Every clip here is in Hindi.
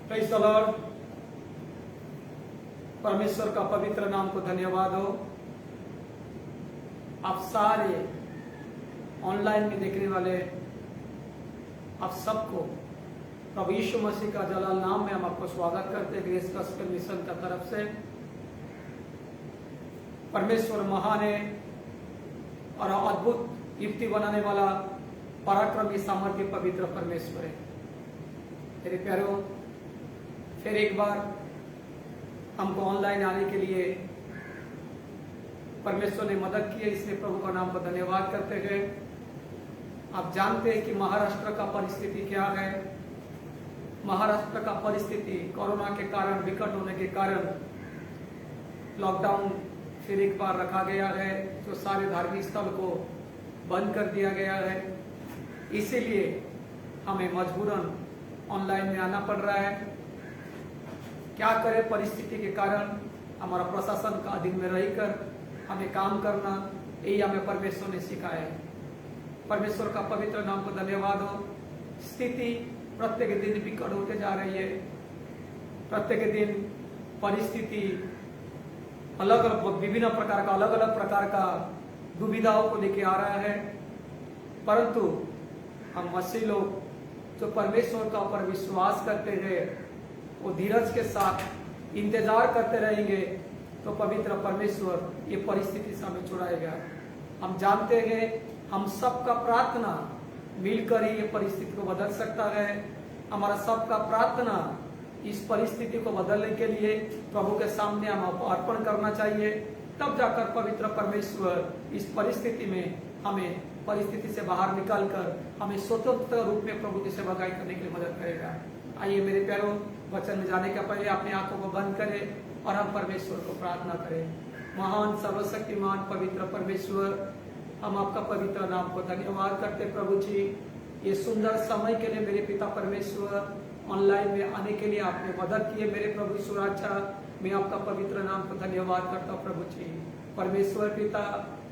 Praise the Lord. परमेश्वर का पवित्र नाम को धन्यवाद हो। आप सारे ऑनलाइन में देखने वाले आप सबको प्रभु यीशु मसीह का जलाल नाम में हम आपको स्वागत करते हैं। ग्रेस गॉस्पेल मिशन का तरफ से परमेश्वर महान है और अद्भुत युक्ति बनाने वाला पराक्रमी सामर्थ्य पवित्र परमेश्वर है। मेरे प्यारों, फिर एक बार हमको ऑनलाइन आने के लिए परमेश्वर ने मदद की है, इसलिए प्रभु का नाम को धन्यवाद करते हुए आप जानते हैं कि महाराष्ट्र का परिस्थिति क्या है। महाराष्ट्र का परिस्थिति कोरोना के कारण, विकट होने के कारण लॉकडाउन फिर एक बार रखा गया है, तो सारे धार्मिक स्थल को बंद कर दिया गया है। इसीलिए हमें मजबूरन ऑनलाइन में आना पड़ रहा है। क्या करें, परिस्थिति के कारण हमारा प्रशासन का अधीन में रहकर हमें काम करना, यही हमें परमेश्वर ने सिखाया है। परमेश्वर का पवित्र नाम को धन्यवाद हो। स्थिति प्रत्येक दिन विकट होते जा रही है। प्रत्येक दिन परिस्थिति अलग अलग विभिन्न प्रकार का दुविधाओं को लेके आ रहा है, परंतु हम मसीह लोग जो परमेश्वर का ऊपर विश्वास करते हैं, वो धीरज के साथ इंतजार करते रहेंगे, तो पवित्र परमेश्वर ये परिस्थिति से हमें छुड़ाएगा। हम जानते हैं हम सबका प्रार्थना मिलकर ही ये परिस्थिति को बदल सकता है। हमारा सबका प्रार्थना इस परिस्थिति को बदलने के लिए प्रभु के सामने हम अर्पण करना चाहिए, तब जाकर पवित्र परमेश्वर इस परिस्थिति में हमें परिस्थिति से बाहर निकालकर हमें स्वतंत्र रूप में प्रभु की सेवा करने के लिए मदद करेगा। आइए मेरे प्यारों, वचन में जाने के पहले अपने आंखों को बंद करें और हम परमेश्वर को प्रार्थना करें। महान सर्वशक्तिमान पवित्र परमेश्वर, हम आपका पवित्र नाम को धन्यवाद करते प्रभु जी, ये सुंदर समय के लिए मेरे पिता परमेश्वर, ऑनलाइन में आने के लिए आपने मदद की है मेरे प्रभु सुराचा। मैं आपका पवित्र नाम को धन्यवाद करता हूँ प्रभु जी। परमेश्वर पिता,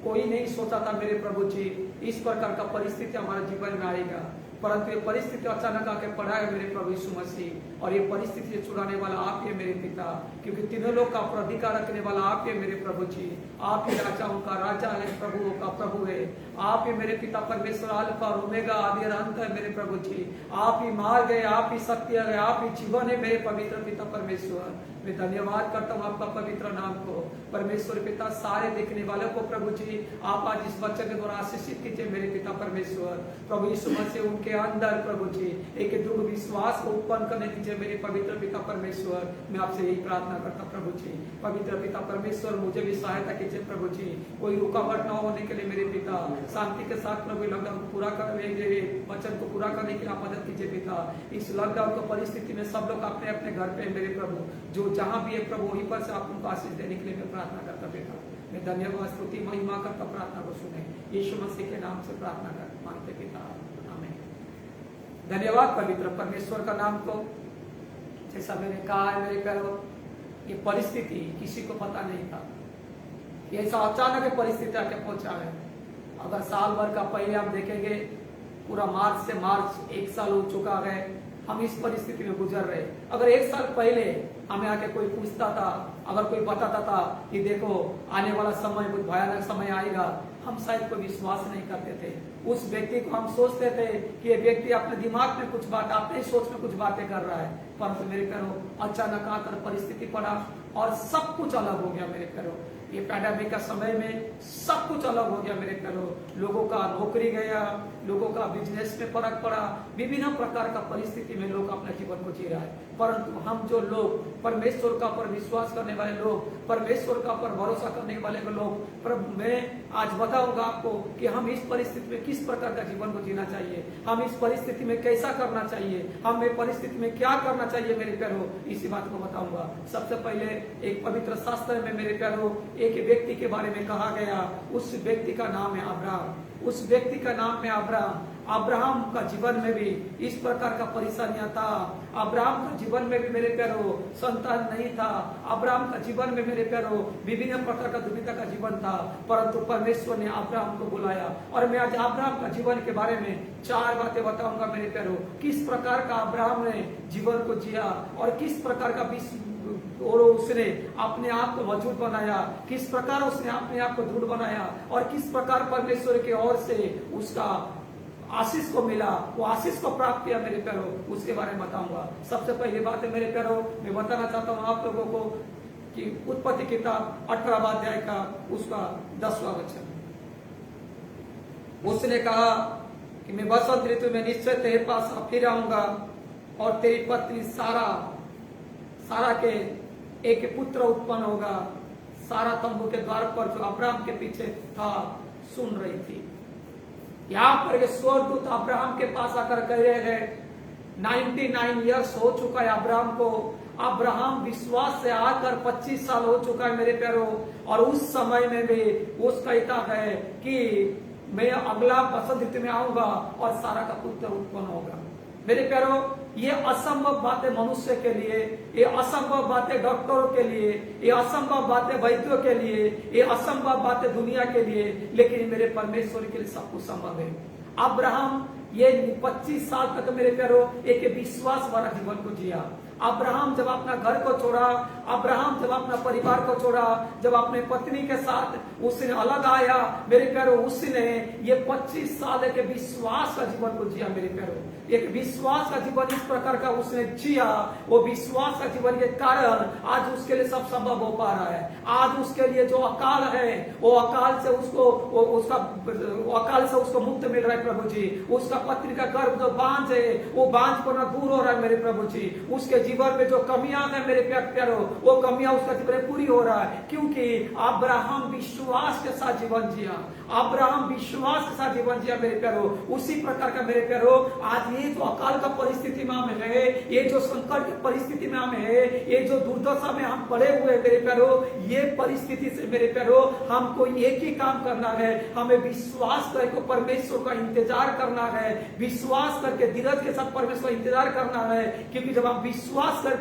कोई नहीं सोचा था मेरे प्रभु जी इस प्रकार का परिस्थिति हमारे जीवन में आएगा, परंतु ये परिस्थिति अचानक आके पड़ा है मेरे प्रभु यीशु मसीह, और ये परिस्थिति से छुड़ाने वाला आप ही मेरे पिता, क्योंकि तीनों लोग का अधिकार रखने वाला आप ही मेरे प्रभु जी। आप ही राजाओं का राजा है, प्रभुओं का प्रभु है। आप ही मेरे पिता परमेश्वर, अल्फा और ओमेगा, आदि और अंत है मेरे प्रभु जी। आप ही मार्ग है, आप ही सत्य है, आप ही जीवन है मेरे पवित्र पिता परमेश्वर। मैं धन्यवाद करता हूँ आपका पवित्र नाम को परमेश्वर पिता। सारे देखने वालों को प्रभु जी आप आज इस वचन के द्वारा आशीषित कीजिए मेरे पिता परमेश्वर। प्रभु यीशु मसीह उनके अंदर प्रभु जी एक दृढ़ विश्वास को उत्पन्न करने दीजिए मेरे पवित्र पिता परमेश्वर। मैं आपसे यही प्रार्थना करता प्रभु जी। पवित्र पिता परमेश्वर, मुझे भी सहायता कीजिए प्रभु जी, कोई रुकावट न होने के लिए मेरे पिता शांति के साथ प्रभु लॉकडाउन को पूरा करने, वचन को पूरा करने के लिए आप मदद कीजिए पिता। इस लॉकडाउन की परिस्थिति में सब लोग अपने अपने घर पे मेरे प्रभु, जो जहां भी है प्रभु, वहीं पर से आप उनको आशीष देने के लिए मैं प्रार्थना करता बेटा। मैं धन्यवाद, स्तुति, महिमा करता, प्रार्थना को सुने यीशु मसीह के नाम से प्रार्थना कर मांगते पिता, आमीन। धन्यवाद पवित्र परमेश्वर का नाम को। जैसा मैंने कहा है मेरे प्यारों, ये परिस्थिति किसी को पता नहीं था, ये ऐसा अचानक परिस्थिति आके पहुंचा है। अगर साल भर का पहले हम देखेंगे, पूरा मार्च से मार्च 1 साल हो चुका है, हम इस परिस्थिति में गुजर रहे। अगर 1 साल पहले हमें आके कोई पूछता था, अगर कोई बताता था कि देखो आने वाला समय कुछ भयानक समय आएगा, हम शायद कोई विश्वास नहीं करते थे। उस व्यक्ति को हम सोचते थे कि ये व्यक्ति अपने दिमाग में कुछ बात, अपने सोच में कुछ बातें कर रहा है, परंतु मेरे प्यारों अचानक आकर परिस्थिति पड़ा और सब कुछ अलग हो गया मेरे प्यारों। ये पैंडेमिक का समय में सब कुछ अलग हो गया मेरे प्यारों। लोगों का नौकरी गया, लोगों का बिजनेस में फर्क पड़ा, विभिन्न प्रकार का परिस्थिति में लोग अपने जीवन को जी रहा है, परंतु हम जो लोग परमेश्वर का पर विश्वास करने वाले लोग, परमेश्वर का पर भरोसा करने वाले लोग, पर मैं आज बताऊंगा आपको कि हम इस परिस्थिति में किस प्रकार का जीवन को जीना चाहिए, हम इस परिस्थिति में कैसा करना चाहिए, हमें परिस्थिति में क्या करना चाहिए मेरे प्यारों, इसी बात को बताऊंगा। सबसे पहले एक पवित्र शास्त्र में मेरे प्यारों एक व्यक्ति के बारे में कहा गया, उस व्यक्ति का नाम है अब्राहम। उस व्यक्ति का नाम है अब्राहम। अब्राहम का जीवन में भी इस प्रकार का परेशानियां था। अब्राहम का जीवन में भी मेरे प्यारो संतान नहीं था। अब्राहम का जीवन में मेरे प्यारो विभिन्न प्रकार का दुविधा का जीवन था, परंतु परमेश्वर ने अब्राहम को बुलाया। और मैं आज अब्राहम का जीवन के बारे में 4 बातें बताऊंगा मेरे प्यारो, किस प्रकार का अब्राहम ने जीवन को जिया और किस प्रकार का और उसने अपने आप को मजबूत बनाया, किस प्रकार उसने अपने आप को दृढ़ बनाया और किस प्रकार परमेश्वर की ओर से उसका आशीष को मिला, वो आशीष को प्राप्त किया मेरे प्यारो, उसके बारे में बताऊंगा। सबसे पहली बात है मेरे प्यारो, मैं बताना चाहता हूँ आप लोगों को कि उत्पत्ति किताब 18वां अध्याय का उसका 10वां वचन, उसने कहा कि मैं बसंत ऋतु में निश्चय तेरे पास फिर आऊंगा और तेरी पत्नी सारा के एक पुत्र उत्पन्न होगा। सारा तंबू के द्वार पर जो अब्राहम के पीछे था सुन रही थी। यहाँ पर स्वर्गदूत अब्राहम के पास आकर कह रहे हैं 99 ईयर्स हो चुका है अब्राहम को। अब्राहम विश्वास से आकर 25 साल हो चुका है मेरे प्यारो, और उस समय में भी उस कहता है कि मैं अगला बसंत ऋतु में आऊंगा और सारा का पुत्र उत्पन्न होगा। मेरे प्यारो, ये असंभव बातें मनुष्य के लिए, ये असंभव बातें डॉक्टरों के लिए, ये असंभव बातें वैद्यों के लिए, ये असंभव बातें दुनिया के लिए, लेकिन मेरे परमेश्वर के लिए सब कुछ संभव है। अब्राहम ये 25 साल तक मेरे प्यारो एक विश्वास वाला जीवन को जिया। अब्राहम जब अपना घर को छोड़ा, अब्राहम जब अपना परिवार को छोड़ा, जब अपने पत्नी के साथ उसने अलग आया मेरे प्यारो, उसने ये 25 साल एक विश्वास का जीवन को जिया मेरे प्यारो। एक विश्वास का जीवन इस प्रकार का उसने जिया, वो विश्वास का जीवन के कारण आज उसके लिए सब संभव हो पा रहा है। आज उसके लिए जो अकाल है वो अकाल से उसको मुक्त मिल रहा है प्रभु जी। उसका पत्नी का गर्भ जो बांझ है वो बांझ को ना दूर हो रहा है मेरे प्रभु जी। उसके जीवन में जो कमियां है मेरे प्यारो, वो कमियां उसका जीवन में पूरी हो रहा है, क्योंकि अब्राहम विश्वास के साथ जीवन जिया। अब्राहम विश्वास के साथ जीवन जिया मेरे प्यारो। उसी प्रकार का मेरे प्यारो आज ये जो अकाल का परिस्थिति में हम है, ये जो संकट की परिस्थिति में हम है, ये जो दुर्दशा में हम पड़े हुए मेरे प्यारो, ये परिस्थिति से मेरे प्यारो हमको एक ही काम करना है, हमें विश्वास करके परमेश्वर का इंतजार करना है। विश्वास करके धीरज के साथ परमेश्वर का इंतजार करना है, क्योंकि जब हम विश्वास कर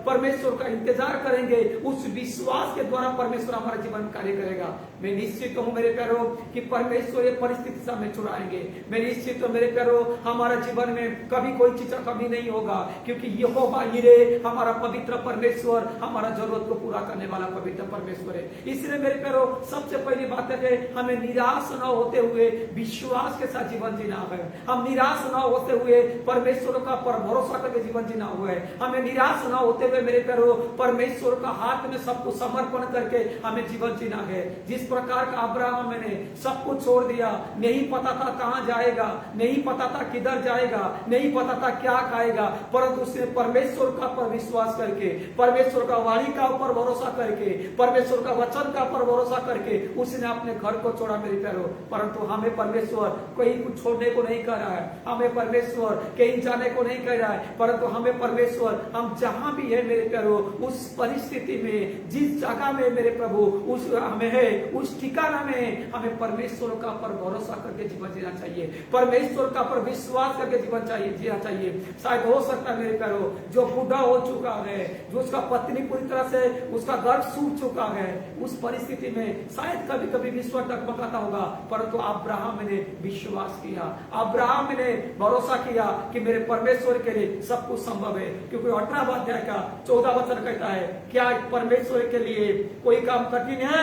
परमेश्वर का इंतजार करेंगे, उस विश्वास के द्वारा परमेश्वर हमारे जीवन में कार्य करेगा। मैं निश्चित हूं मेरे प्यारो कि परमेश्वर ये परिस्थिति से हमें छुड़ाएंगे। मैं निश्चित हूं मेरे प्यारो हमारा जीवन में कभी कोई चीज का कमी नहीं होगा, क्योंकि यहोवा यिरे हमारा पवित्र परमेश्वर, हमारा जरूरत को पूरा करने वाला पवित्र परमेश्वर है। इसलिए मेरे प्यारो सबसे पहली बात है हमें निराश न होते हुए विश्वास के साथ जीवन जीना है। हम निराश न होते हुए परमेश्वर का पर भरोसा करके जीवन जीना हुआ है। हमें निराश न होते हुए मेरे प्यारो परमेश्वर का हाथ में सब कुछ समर्पण करके हमें जीवन जीना है। जिस प्रकार का अब्राहम ने सब कुछ छोड़ दिया, नहीं पता था कहां जाएगा, नहीं पता था किधर जाएगा, नहीं पता था क्या खाएगा, परंतु उसने परमेश्वर का पर विश्वास करके, परमेश्वर का वाणी का ऊपर भरोसा करके, परमेश्वर का वचन का पर भरोसा करके उसने अपने घर को छोड़ा मेरे प्यारो। परंतु हमें परमेश्वर कहीं कुछ छोड़ने को नहीं कह रहा है, हमें परमेश्वर कहीं जाने को नहीं कह रहा है, परंतु हमें परमेश्वर हम जहां भी है मेरे प्यारो उस परिस्थिति में, जिस जगह में मेरे प्रभु उस हमें है, उस ठिकाना में हमें परमेश्वर का पर भरोसा करके जीवन जीना चाहिए, परमेश्वर का पर विश्वास करके जीवन जीना चाहिए। शायद हो सकता है मेरे प्यारो जो बूढ़ा हो चुका है, जो उसका पत्नी पूरी तरह से उसका गर्भ सूख चुका है, उस परिस्थिति में शायद कभी कभी विश्वास डगमगाता होगा, परंतु अब्राहम ने विश्वास किया, अब्राहम ने भरोसा किया कि मेरे परमेश्वर के लिए सब कुछ संभव है। क्योंकि 18वां अध्याय का 14 वचन कहता है, क्या परमेश्वर के लिए कोई काम कठिन है?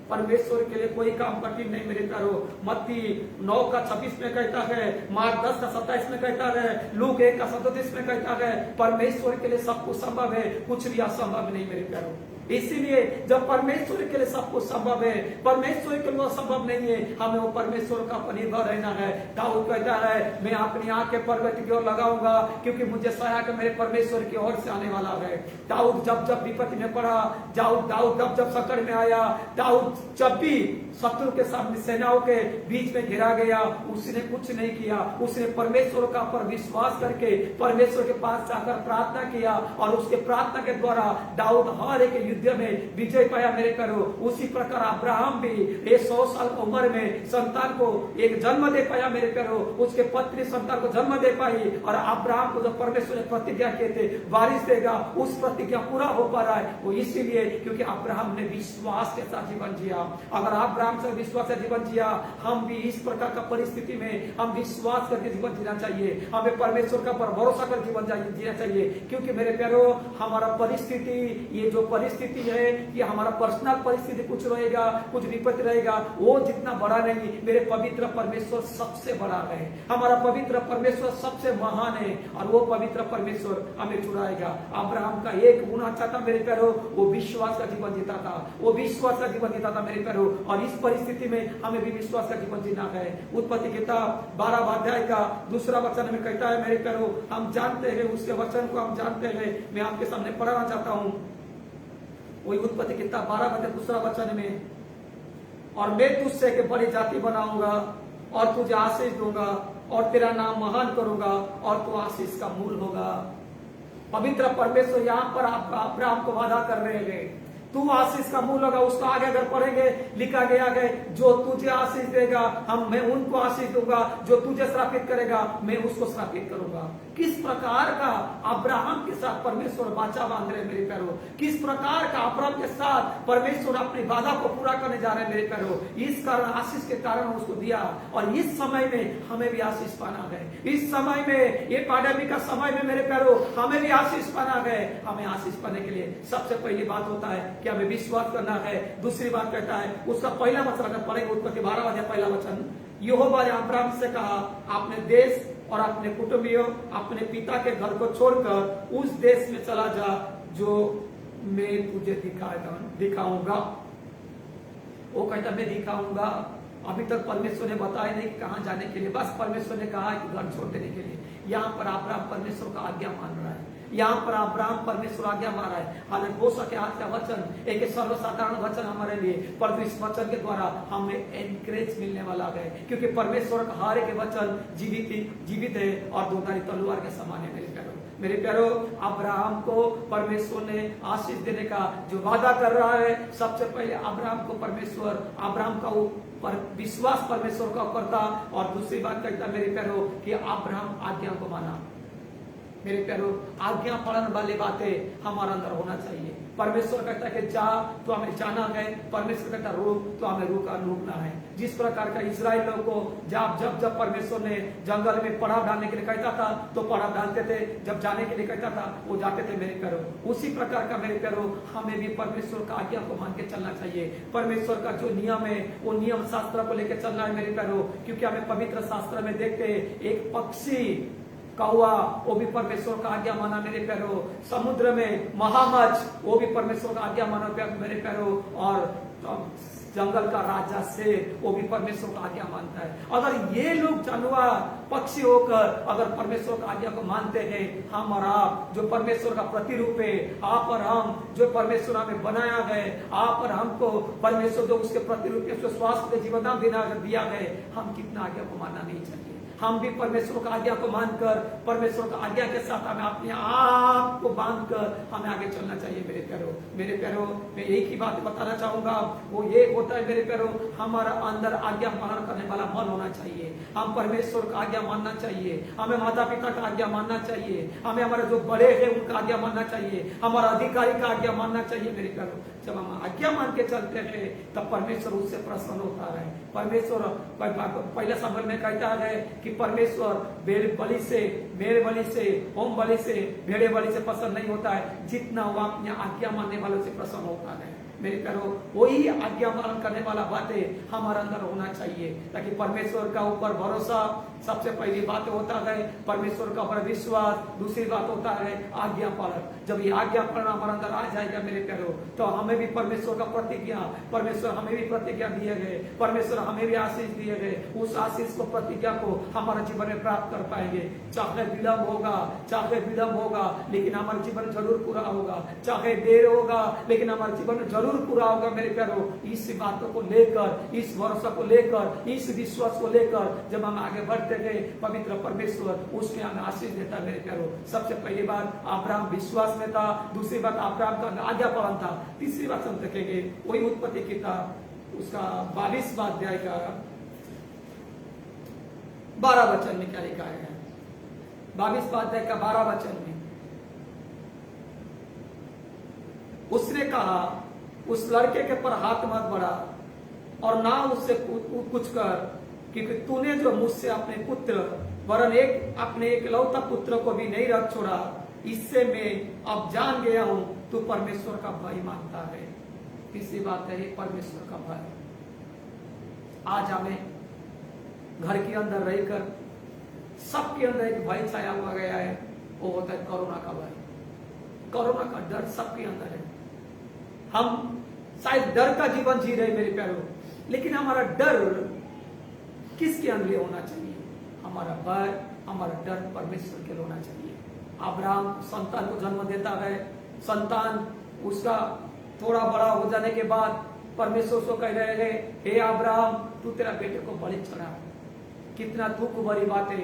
परमेश्वर के लिए कोई काम कठिन नहीं मेरे प्यारो। मत्ती 9 का 26 में कहता है, मार्क 10 का 27 में कहता है, लूक 1 का 37 में कहता है, परमेश्वर के लिए सब कुछ संभव है, कुछ भी असंभव नहीं मेरे प्यारो। इसीलिए जब परमेश्वर के लिए सब कुछ संभव है, परमेश्वर के लिए असंभव नहीं है, हमें वो परमेश्वर का पर निर्भर रहना है। दाऊद कहता है, मैं अपनी आंखें पर्वत की ओर लगाऊंगा, क्योंकि मुझे सहायक मेरे परमेश्वर की ओर से आने वाला है। दाऊद जब जब विपत्ति में पड़ा, दाऊद जब जब संकट में आया, दाऊद जब भी शत्रु के सामने सेनाओं के बीच में घिरा गया, उसने कुछ नहीं किया, उसने परमेश्वर का पर विश्वास करके परमेश्वर के पास जाकर प्रार्थना किया, और उसके प्रार्थना के द्वारा दाऊद हर एक युद्ध में विजय पाया मेरे प्यारो, उसी प्रकार अब्राहम भी 100 साल की उम्र में संतान को एक जन्म दे पाया मेरे प्यारो, उसके पत्नी संतान को जन्म दे पाई। और अब्राहम को जो परमेश्वर ने प्रतिज्ञा किए थे बारिश देगा, उस प्रतिज्ञा पूरा हो पा रहा है। वो इसीलिए क्योंकि अब्राहम ने विश्वास के साथ जीवन जिया। अगर अब्राहम से विश्वास से जीवन जिया, हम भी इस प्रकार का परिस्थिति में हम विश्वास करके जीवन जीना चाहिए। हमें परमेश्वर का पर भरोसा कर जीवन जीना चाहिए, क्योंकि मेरे प्यारो हमारा परिस्थिति, ये जो परिस्थिति है, ये हमारा पर्सनल परिस्थिति कुछ रहेगा, कुछ विपत्ति रहेगा, वो जितना बड़ा नहीं, मेरे पवित्र परमेश्वर सबसे बड़ा है। हमारा पवित्र परमेश्वर सबसे महान है और वो पवित्र परमेश्वर हमें छुड़ाएगा। अब्राहम का एक गुण अच्छा था मेरे प्यारो, वो विश्वास का जीवन जीता था, वो विश्वास का जीवन जीता था मेरे प्यारो। और इस परिस्थिति में हमें भी विश्वास का जीवन जीना है। उत्पत्ति किताब 12 अध्याय का 2 वचन में कहता है मेरे प्यारो, हम जानते हैं, उसके वचन को हम जानते हैं। मैं आपके सामने पढ़ाना चाहता हूं वही उत्पत्ति किताब 12 अध्याय 2 वचन में, और मैं तुझसे एक बड़ी जाति बनाऊंगा और तुझे आशीष दूंगा और तेरा नाम महान करूंगा और तू आशीष का मूल होगा। पवित्र परमेश्वर यहाँ पर अब्राहम को वादा कर रहे हैं, तू आशीष का मूल होगा। उसको आगे अगर पढ़ेंगे लिखा गया है, जो तुझे आशीष देगा मैं उनको आशीष दूंगा, जो तुझे श्रापित करेगा मैं उसको श्रापित करूंगा। किस प्रकार का अब्राहम के साथ परमेश्वर वाचा बांध रहे मेरे प्यारो, किस प्रकार का अब्राहम के साथ परमेश्वर अपनी वादा को पूरा करने जा रहे हैं मेरे प्यारो। इस कारण आशीष के कारण उसको दिया, और इस समय में हमें भी आशीष पाना है। इस समय में, ये पैंडेमिक का समय में मेरे प्यारो, हमें भी आशीष पाना है। हमें आशीष पाने के लिए सबसे पहली बात होता है कि हमें विश्वास करना है। दूसरी बात कहता है, उसका पहला वचन अगर पढ़ेंगे उत्पत्ति 12 अध्याय पहला वचन, यहोवा ने अब्राहम से कहा, अपने देश और अपने कुटुंबियों, अपने पिता के घर को छोड़कर उस देश में चला जा जो मैं तुझे दिखाऊंगा। वो कहता मैं दिखाऊंगा। अभी तक परमेश्वर ने बताया नहीं कि कहां जाने के लिए, बस परमेश्वर ने कहा कि घर छोड़ देने के लिए। यहाँ पर अब्राहम परमेश्वर का आज्ञा मान रहा है, यहाँ पर अब्राहम परमेश्वर आज्ञा मान रहा है। हालांकि हो सके आज का वचन एक सर्वसाधारण वचन हमारे लिए, परंतु इस वचन के द्वारा हमें एनकरेज मिलने वाला है, क्योंकि परमेश्वर का हर एक वचन जीवित है और दोधारी तलवार के समान है मेरे प्यारो। अब्राहम को परमेश्वर ने आशीष देने का जो वादा कर रहा है, सबसे पहले अब्राहम को परमेश्वर, अब्राहम का पर विश्वास परमेश्वर का करता, और दूसरी बात कहता मेरे प्यारो कि अब्राहम आज्ञा को माना। मेरे प्यारो, आज्ञा पालन वाली बातें हमारे अंदर होना चाहिए। परमेश्वर कहता है कि जा तो हमें जाना है, परमेश्वर कहता रुक तो हमें रुकना है। जिस प्रकार का इस्राएलियों को जब परमेश्वर ने जंगल में पड़ाव डालने के लिए कहता था तो पड़ाव डालते थे, जब जाने के लिए कहता था वो जाते थे मेरे प्यारो। उसी प्रकार का मेरे प्यारो हमें भी परमेश्वर का आज्ञा को मान के चलना चाहिए। परमेश्वर का जो नियम है वो नियम शास्त्र को लेकर चलना है मेरे प्यारो, क्योंकि हमें पवित्र शास्त्र में देखते एक पक्षी कौआ, वो भी परमेश्वर का आज्ञा माना मेरे प्यारो। समुद्र में महामछ, वो भी परमेश्वर का आज्ञा माना मेरे प्यारो। और जंगल का राजा शेर, वो भी परमेश्वर का आज्ञा मानता है। अगर ये लोग जानवर पक्षी होकर अगर परमेश्वर का आज्ञा को मानते हैं, हम और आप जो परमेश्वर का प्रतिरूप है, आप और हम जो परमेश्वर हमें बनाया है, आप और हमको परमेश्वर जो उसके प्रतिरूप है, स्वास्थ्य जीवन दिया है, हम कितना आज्ञा को मानना नहीं चाहिए। हम भी परमेश्वर का आज्ञा को मानकर, परमेश्वर का आज्ञा के साथ हमें अपने आप को बांधकर हमें आगे चलना चाहिए मेरे प्यारो। मैं एक ही बात बताना चाहूंगा, वो ये होता है मेरे प्यारो, हमारा अंदर आज्ञा पालन करने वाला मन होना चाहिए। हम परमेश्वर का आज्ञा मानना चाहिए, हमें माता पिता का आज्ञा मानना चाहिए, हमें हमारे जो बड़े हैं उनका आज्ञा मानना चाहिए, हमारा अधिकारी का आज्ञा मानना चाहिए मेरे प्यारो। जब हम आज्ञा मान के चलते हैं तब परमेश्वर उससे प्रसन्न होता है। परमेश्वर पहले समय में कहता है कि परमेश्वर मेरे बलि से, होम बलि से, भेड़े बलि से प्रसन्न नहीं होता है, जितना वो अपने आज्ञा मानने वालों से प्रसन्न होता है मेरे प्यारो। वही आज्ञा पालन करने वाला बातें हमारे अंदर होना चाहिए, ताकि परमेश्वर का ऊपर भरोसा सबसे पहली बात होता है, परमेश्वर का ऊपर विश्वास, दूसरी बात होता है आज्ञा पालन। जब ये आज्ञा पालन हमारे अंदर आ जाएगा मेरे प्यारो, तो हमें भी परमेश्वर का प्रतिज्ञा, परमेश्वर हमें भी प्रतिज्ञा दिए गए, परमेश्वर हमें भी आशीष दिए गए, उस आशीष को, प्रतिज्ञा को हमारे जीवन में प्राप्त कर पाएंगे। चाहे विलंब होगा लेकिन हमारे जीवन जरूर पूरा होगा, चाहे देर होगा लेकिन हमारे जीवन में जरूर जरूर पूरा होगा मेरे प्यारो। इस बातों को लेकर, इस भरोसा को लेकर, इस विश्वास को लेकर जब हम आगे बढ़ते गए, पवित्र परमेश्वर उसमें हमें आशीष देता मेरे प्यारो। सबसे पहली बात अब्राहम विश्वास में था, दूसरी बात अब्राहम का आज्ञा पालन था, तीसरी बात हम देखेंगे वही उत्पत्ति किताब उसका 22वां अध्याय का 12 वचन में क्या लिखा है। 22वां अध्याय का 12 वचन में उसने कहा, उस लड़के के पर हाथ मत बढ़ा और ना उससे कुछ कर, क्योंकि तूने जो मुझसे अपने पुत्र वरन अपने एकलौता पुत्र को भी नहीं रख छोड़ा, इससे मैं अब जान गया हूं तू परमेश्वर का भय मानता है। तीसरी बात है परमेश्वर का भय। आज हमें घर के अंदर रहकर सबके अंदर एक भय छाया हुआ गया है, वो होता है कोरोना का भय। कोरोना का डर सबके अंदर है। हम शायद डर का जीवन जी रहे मेरे प्यारो, लेकिन हमारा डर किसके अंदर होना चाहिए? हमारा भय, हमारा डर परमेश्वर के लिए होना चाहिए। अब्राहम संतान को जन्म देता है, संतान उसका थोड़ा बड़ा हो जाने के बाद परमेश्वर उसको कह रहे हैं, हे अब्राहम तू तेरा बेटे को बलि चढ़ा। कितना दुख भरी बातें,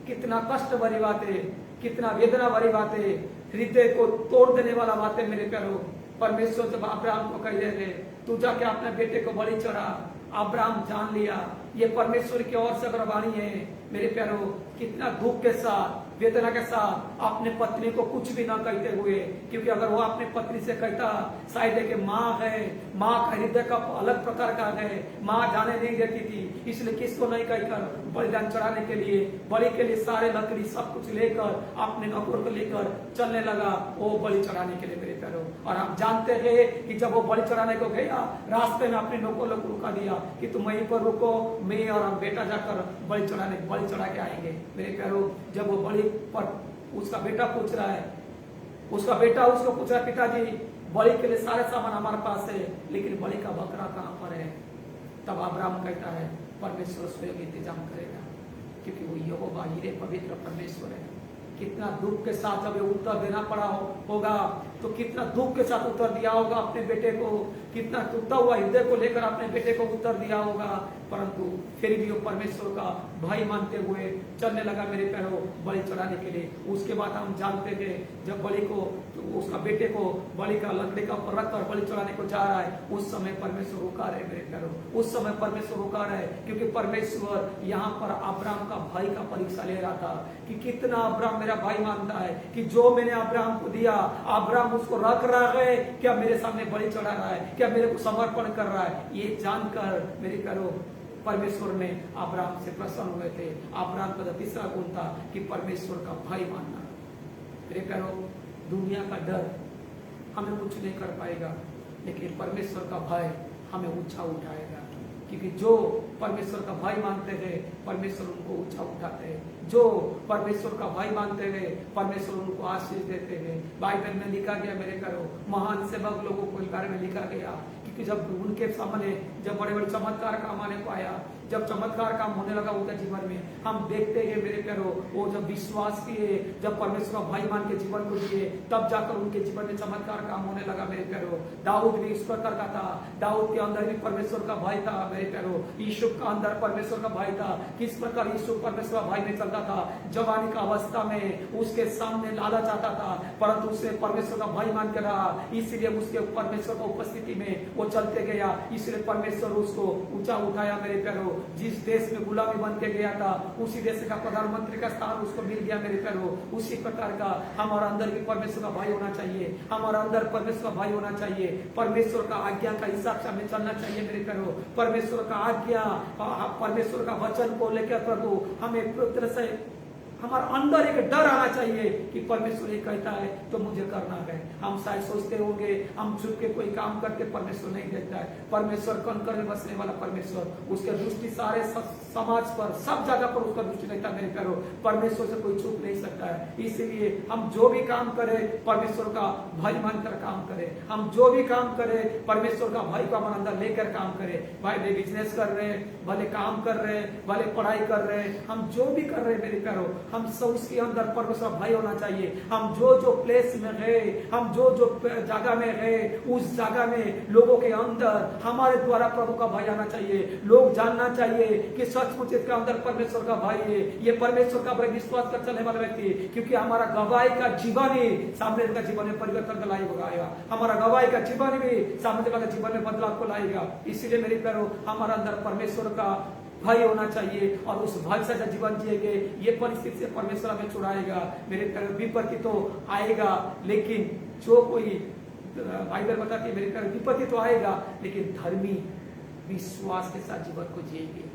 कितना कष्ट भरी बातें, कितना वेदना भरी बातें, हृदय को तोड़ देने वाला बातें मेरे प्यारो। परमेश्वर जब अब्राहम को कह रहे थे तू जाके अपने बेटे को बलि चढ़ा, अब्राहम जान लिया ये परमेश्वर की ओर से वाणी है मेरे प्यारो। कितना दुख के साथ, वेदना के साथ अपने पत्नी को कुछ भी ना कहते हुए, क्योंकि अगर वो अपने पत्नी से कहता शायद है कि माँ है, माँ का हृदय का अलग प्रकार का है, माँ जाने नहीं देती थी, इसलिए किसको नहीं कहकर बलिदान चढ़ाने के लिए, बलि के लिए सारे लकड़ी सब कुछ लेकर अपने नौकर को लेकर चलने लगा वो बलि चढ़ाने के लिए मेरे प्यारो। और हम जानते हैं कि जब वो बलि चढ़ाने को गया, रास्ते में अपने नौकर को रुका दिया कि तुम वहीं पर रुको, मैं और हम बेटा जाकर बलि चढ़ा के आएंगे मेरे प्यारो। जब वो बलि पर उसका बेटा पूछ रहा है, उसका बेटा उसको पूछ रहा है, पिताजी बलि के लिए सारे सामान हमारे पास है, लेकिन बलि का बकरा कहां पर है? तब अब्राहम कहता है परमेश्वर स्वयं इंतजाम करेगा, क्योंकि वो यहोवा हीरे पवित्र परमेश्वर है। कितना दुख के साथ जब उत्तर देना पड़ा होगा, तो कितना दुख के साथ उत्तर दिया होगा अपने बेटे को, कितना टूटा हुआ हृदय को लेकर अपने बेटे को उत्तर दिया होगा, परंतु फिर भी वो परमेश्वर का भाई मानते हुए चलने लगा मेरे पैरों बलि चढ़ाने के लिए। उसके बाद हम जानते थे जब बलि को, तो उसका बेटे को बलि का लकड़ी का ऊपर रखकर बलि चढ़ाने को जा रहा है, उस समय परमेश्वर रुका रहे मेरे पैरों, उस समय परमेश्वर रुका रहे, क्योंकि परमेश्वर यहाँ पर अब्राहम का भाई का परीक्षा ले रहा था कि कितना अब्राहम मेरा भाई मानता है कि जो मैंने अब्राहम को दिया, अब्राहम उसको रख रहा है, क्या मेरे सामने बलि चढ़ा रहा है, क्या मेरे को समर्पण कर रहा है। ये जानकर मेरे पैरों परमेश्वर ने अब्राहम से प्रसन्न हुए थे। अब्राहम का तीसरा गुण था कि परमेश्वर का भाई मानना। मेरे प्यारो, दुनिया का डर हमें कुछ नहीं कर पाएगा, लेकिन परमेश्वर का भय हमें ऊंचा उठाएगा, क्योंकि जो परमेश्वर का भाई मानते हैं परमेश्वर उनको ऊंचा उठाते हैं। जो परमेश्वर का भाई मानते हैं परमेश्वर उनको आशीष देते हैं। बाइबल में लिखा गया मेरे प्यारो, महान सेवक लोगों को बारे में लिखा गया, क्योंकि जब उनके सामने जब बड़े बड़े चमत्कार काम आने को आया, जब चमत्कार काम होने लगा उनके जीवन में, हम देखते हैं मेरे प्यारो, वो जब विश्वास किए, जब परमेश्वर का भाई मान के जीवन को जिए, तब जाकर उनके जीवन में चमत्कार काम होने लगा मेरे प्यारो। दाऊद भी इस प्रकार का था, दाऊद के अंदर भी परमेश्वर का भाई था मेरे प्यारो। यूसुफ का अंदर परमेश्वर का भाई था। किस प्रकार यूसुफ परमेश्वर का भाई में चलता था, जवानी का अवस्था में उसके सामने लालच आता था, परंतु उसे परमेश्वर का भाई मान के रहा, इसलिए उसके परमेश्वर की उपस्थिति में वो चलते गया, इसलिए परमेश्वर उसको ऊंचा उठाया मेरे प्यारो। जिस देश में गुलामी बन के गया था, उसी देश का प्रधानमंत्री का स्थान उसको मिल गया मेरे प्यारो। उसी प्रकार का हमारा अंदर भी परमेश्वर का भाई होना चाहिए, हमारा अंदर परमेश्वर का भाई होना चाहिए। परमेश्वर का आज्ञा का हिसाब से हमें चलना चाहिए मेरे प्यारो। परमेश्वर का आज्ञा, परमेश्वर का वचन को लेकर प्रभु हमें पूरी तरह से हमारा अंदर एक डर आना चाहिए कि परमेश्वर ये कहता है तो मुझे करना है। हम शायद सोचते होंगे हम छुप के कोई काम करके परमेश्वर नहीं देखता है। परमेश्वर कण में बसने वाला परमेश्वर, उसके दृष्टि सारे समाज पर, सब जगह पर उसका दृष्टि रहता है मेरे प्यारो। परमेश्वर से कोई छुप नहीं सकता है। इसलिए हम जो भी काम करें परमेश्वर का भाई मानकर काम करें। हम जो भी काम करें परमेश्वर का भाई को हमारे अंदर लेकर काम करें। भाई वे बिजनेस कर रहे हैं, भले काम कर रहे हैं, भले पढ़ाई कर रहे हैं, हम जो भी कर रहे हैं मेरे प्यारो, हम सब उसके अंदर परमेश्वर भय होना चाहिए। हम जो जो प्लेस में गए, हम जो जो जगह में गए, उस जगह में लोगों के अंदर हमारे द्वारा प्रभु का भय आना चाहिए। लोग जानना चाहिए कि सचमुच इसके अंदर परमेश्वर का भय है, ये परमेश्वर का भय विश्वास कर चलने वाला व्यक्ति, क्योंकि हमारा गवाही का जीवन ही सामने का जीवन में परिवर्तन लाएगा। हमारा गवाही का जीवन भी सामने वाले जीवन में बदलाव को लाएगा। इसीलिए मेरे प्यारो, हमारा अंदर परमेश्वर का भय होना चाहिए और उस भय से जीवन जिएंगे। ये परिस्थिति से परमेश्वर हमें छुड़ाएगा। मेरे प्यारो, विपत्ति तो आएगा, लेकिन जो कोई बाइबल बताती है, मेरे प्यारो, विपत्ति तो आएगा, लेकिन धर्मी विश्वास के साथ जीवन को जिएंगे।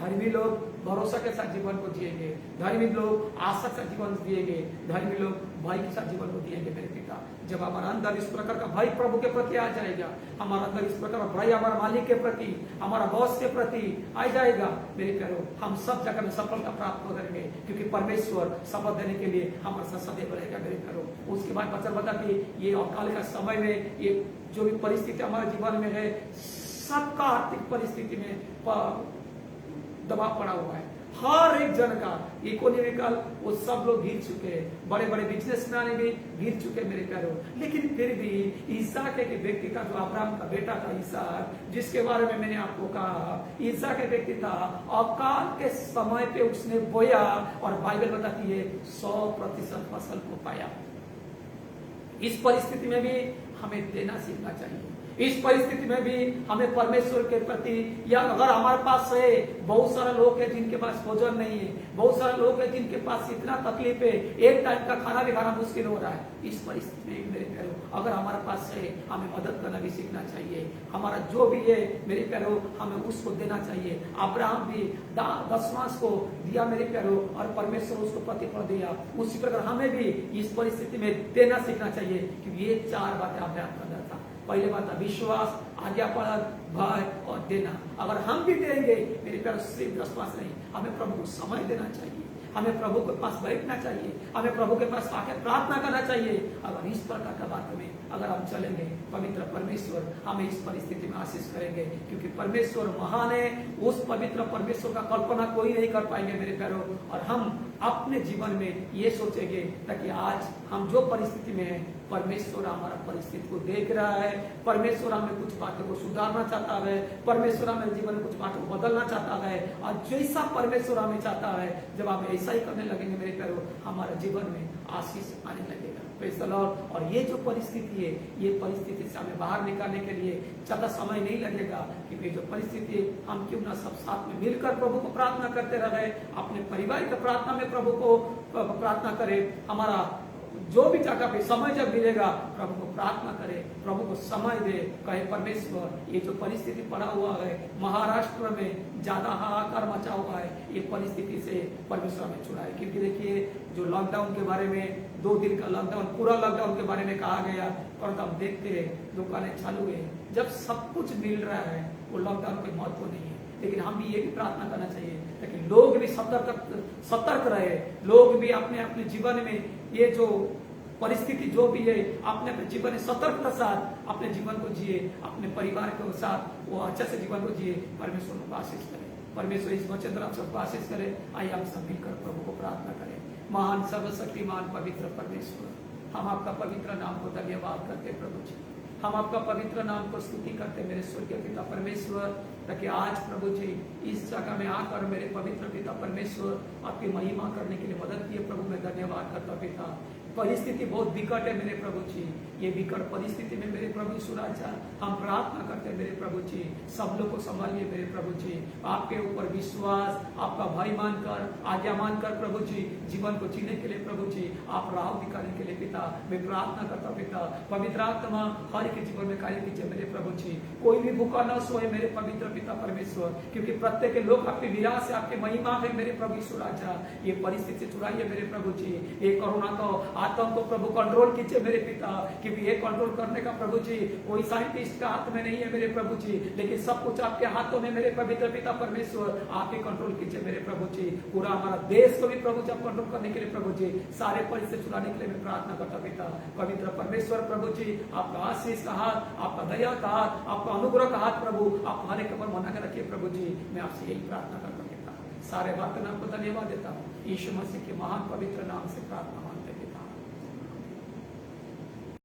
धर्मी लोग भरोसा के साथ जीवन को जिएंगे। धर्मी लोग आशा के साथ जीवन जिएंगे। धर्मी लोग भय के साथ जीवन को जिएंगे। मेरे पिता, जब हमारा अंदर इस प्रकार का भय प्रभु के प्रति आ जाएगा, हमारा अंदर इस प्रकार का भय हमारा मालिक के प्रति, हमारा बॉस के प्रति आ जाएगा, मेरे प्यारो, हम सब जगह में सफलता प्राप्त करेंगे, क्योंकि परमेश्वर शपथ देने के लिए हमारे साथ सदैव रहेगा। मेरे प्यारो, उसके बाद वचन बताती है, ये अकाल का समय में ये जो भी परिस्थिति हमारे जीवन में है, सबका आर्थिक परिस्थिति में दबाव पड़ा हुआ है। हर एक जन का इकोनॉमिकल वो सब लोग गिर चुके हैं, बड़े बड़े बिजनेसमैन भी गिर चुके मेरे प्यारो। लेकिन फिर भी इसहाक के व्यक्ति का, जो अब्राहम का बेटा था इसहाक, जिसके बारे में मैंने आपको कहा, इसहाक के व्यक्ति था, अकाल के समय पे उसने बोया और बाइबल बताती है 100% फसल को पाया। इस परिस्थिति में भी हमें देना सीखना चाहिए। इस परिस्थिति में भी हमें परमेश्वर के प्रति, या अगर हमारे पास है, बहुत सारे लोग हैं जिनके पास भोजन नहीं है, बहुत सारे लोग हैं जिनके पास इतना तकलीफ है, एक टाइम का खाना भी खाना मुश्किल हो रहा है। इस परिस्थिति में मेरे प्यारो, अगर हमारे पास है, हमें मदद करना भी सीखना चाहिए। हमारा जो भी है मेरे प्यारो, हमें उसको देना चाहिए। अब्राहम भी 10वां को दिया मेरे प्यारो, और परमेश्वर उसको प्रतिफल दिया। उसी प्रकार हमें भी इस परिस्थिति में देना सीखना चाहिए, क्योंकि ये 4 बातें अब्राहम करना था। पहले बात था विश्वास, आज्ञापालन, भय और देना। अगर हम भी देंगे मेरे प्यार, सिर्फ विश्वास नहीं, हमें प्रभु को समय देना चाहिए, हमें प्रभु के पास बैठना चाहिए, हमें प्रभु के पास आकर प्रार्थना करना चाहिए। अगर इस प्रकार का बात में अगर हम चलेंगे, पवित्र परमेश्वर हमें इस परिस्थिति में आशीष करेंगे, क्योंकि परमेश्वर महान है। उस पवित्र परमेश्वर का कल्पना कोई नहीं कर पाएंगे मेरे प्यारो। और हम अपने जीवन में ये सोचेंगे, ताकि आज हम जो परिस्थिति में है, परमेश्वर हमारा परिस्थिति को देख रहा है, परमेश्वर हमें कुछ बातों को सुधारना चाहता है, परमेश्वर हमें जीवन में कुछ बातों को बदलना चाहता है। और जैसा परमेश्वर हमें चाहता है, जब हम ऐसा ही करने लगेंगे मेरे प्यारो, हमारे जीवन में आशीष आने लगेगा। Praise the Lord. और ये जो परिस्थिति है, ये परिस्थिति से हमें बाहर निकालने के लिए ज्यादा समय नहीं लगेगा, क्योंकि जो परिस्थिति है, हम क्यों ना सब साथ में मिलकर प्रभु को प्रार्थना करते रहे, अपने परिवार की प्रार्थना में प्रभु को प्रार्थना करें। हमारा जो भी जगह पे समय जब मिलेगा, प्रभु को प्रार्थना करे, प्रभु को समय दे, कहे परमेश्वर ये जो परिस्थिति पड़ा हुआ है, महाराष्ट्र में ज्यादा हाहाकार मचा हुआ है, ये परिस्थिति से परमेश्वर हमें छुड़ाए। क्योंकि देखिए, जो लॉकडाउन के बारे में 2 दिन का लॉकडाउन, पूरा लॉकडाउन के बारे में कहा गया, और हम देखते हैं दुकानें चालू है। जब सब कुछ मिल रहा है, वो लॉकडाउन कोई महत्व नहीं है। लेकिन हम भी ये भी प्रार्थना करना चाहिए, ताकि लोग भी सतर्क रहे, लोग भी अपने अपने जीवन में ये जो परिस्थिति जो भी है, अपने अपने जीवन में सतर्कता साथ अपने जीवन को जिए, अपने परिवार के साथ वो अच्छे से जीवन को जिए। परमेश्वर को आशीष करे, परमेश्वर इस वचन द्वारा सबको आशीष करे। आइए हम सब मिलकर प्रभु को प्रार्थना करें। महान सर्वशक्तिमान पवित्र परमेश्वर, हम आपका पवित्र नाम को धन्यवाद करते प्रभु जी, हम आपका पवित्र नाम को स्तुति करते मेरे स्वर्गीय पिता परमेश्वर, ताकि आज प्रभु जी इस जगह में आकर मेरे पवित्र पिता परमेश्वर आपकी महिमा करने के लिए मदद किए। प्रभु मैं धन्यवाद करता पिता। परिस्थिति बहुत विकट है मेरे प्रभु जी, ये विकट परिस्थिति में मेरे प्रभु सुराजा हम प्रार्थना करते हैं मेरे प्रभु जी, सब लोग को संभालिए मेरे प्रभु जी। आपके ऊपर विश्वास, आपका भय मानकर, आज्ञा मानकर प्रभु जी जीवन को जीने के लिए प्रभु जी आप राह दिखाने के लिए पिता मैं प्रार्थना करता पिता। पवित्र आत्मा हर एक जीवन में कार्य कीजिए मेरे प्रभु जी। कोई भी भूखा न सोए मेरे पवित्र पिता परमेश्वर, क्योंकि प्रत्येक लोग आपकी विरासत से आपकी महिमा है मेरे प्रभु सुराजा। ये परिस्थिति छुड़ाइए मेरे प्रभु जी, ये कोरोना को आतंक को प्रभु कंट्रोल कीजिए मेरे पिता, क्योंकि ये कंट्रोल करने का प्रभु जी कोई साइंटिस्ट का हाथ में नहीं है मेरे प्रभु जी, लेकिन सब कुछ आपके हाथों में मेरे पवित्र पिता परमेश्वर। आप ही कंट्रोल कीजिए मेरे प्रभु जी। पूरा हमारा देश को भी प्रभु जी कंट्रोल करने के लिए प्रभु जी, सारे परिस्थिति छुड़ाने के लिए मैं प्रार्थना करता पिता। पवित्र परमेश्वर प्रभु जी, आपका आशीष का हाथ, आपका दया का हाथ, आपका अनुग्रह का हाथ प्रभु आप हमारे कमर मना कर रखिए प्रभु जी। मैं आपसे यही प्रार्थना करता पिता। सारे बातें आपको धन्यवाद देता हूँ। यीशु मसीह के महान पवित्र नाम से प्रार्थना मांगते हैं।